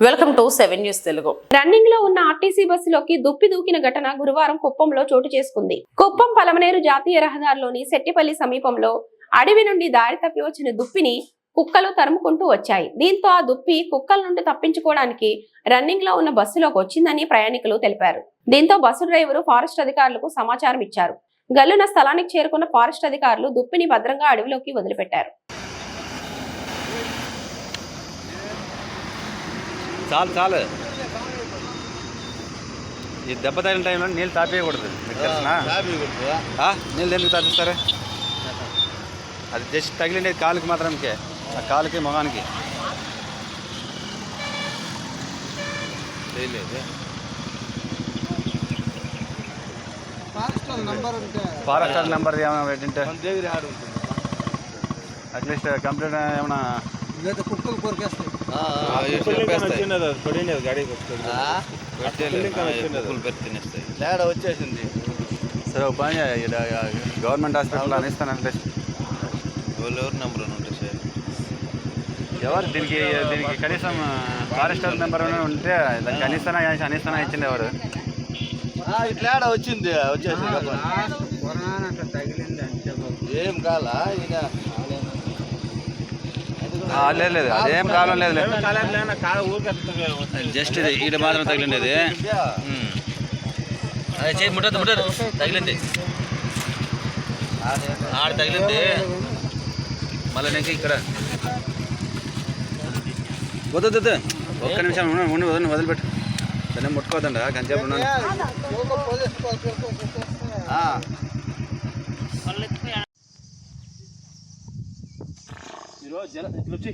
Welcome to 7 news Telugu. Running లో ఉన్న RTC బస్సులోకి దుప్పి దూకిన ఘటన గురువారం కుప్పంలో చోటు చేసుకుంది. కుప్పం పలమనేరు జాతీయ రహదారిలోని సెట్టిపల్లి సమీపంలో అడవి నుండి దారి తప్పి వచ్చిన దుప్పిని కుక్కలు తరుముకుంటూ వచ్చాయి. దీంతో ఆ దుప్పి కుక్కల నుండి తప్పించుకోవడానికి రన్నింగ్ లో ఉన్న బస్సులోకి వచ్చిందని ప్రయాణికులు తెలిపారు. దీంతో బస్సు డ్రైవరు ఫారెస్ట్ అధికారులకు సమాచారం ఇచ్చారు. గల్లున స్థలానికి చేరుకున్న ఫారెస్ట్ అధికారులు దుప్పిని భద్రంగా అడవిలోకి వదిలిపెట్టారు. చాలు చాలు ఈ దెబ్బ తగిన టైంలో నీళ్ళు తాపేయకూడదు. నీళ్ళు ఎందుకు తాపిస్తారు? అది జస్ట్ తగిలిండేది కాలుకి మాత్రంకే, ఆ కాలుకి మొగానికి. ఫారెస్ట్ నెంబర్ ఏమైనా పెట్టింటే అట్లీస్ట్ కంప్లీట్ ఏమైనా కుక్కలు కొరికేస్తాయి. తేడా వచ్చేసింది. సరే ఒక పని గవర్నమెంట్ హాస్పిటల్లో అనిస్తానంటే ఎవరు నెంబర్ ఉంటుంది సార్? ఎవరు దీనికి కనీసం ఫారెస్ట్ నెంబర్ ఉంటే దానికి అనిస్తానా ఇచ్చింది ఎవరు? ఇట్లా వచ్చింది వచ్చేసింది. ఏం కాలా లేదు, అదేం ప్రాబ్లం లేదు. జస్ట్ ఇది ఈడ మాత్రం తగిలిండేది. అదే చేయి ముట్టదు తగిలింది, ఆడ తగిలింది. మళ్ళీ నేను ఇక్కడ వద్దు ఒక్క నిమిషం ఉండి వదిలిపెట్టు. దాన్ని ముట్టుకోవద్దండి, కంచేపు ఉన్నాను. ఈరోజు ఇట్లొచ్చి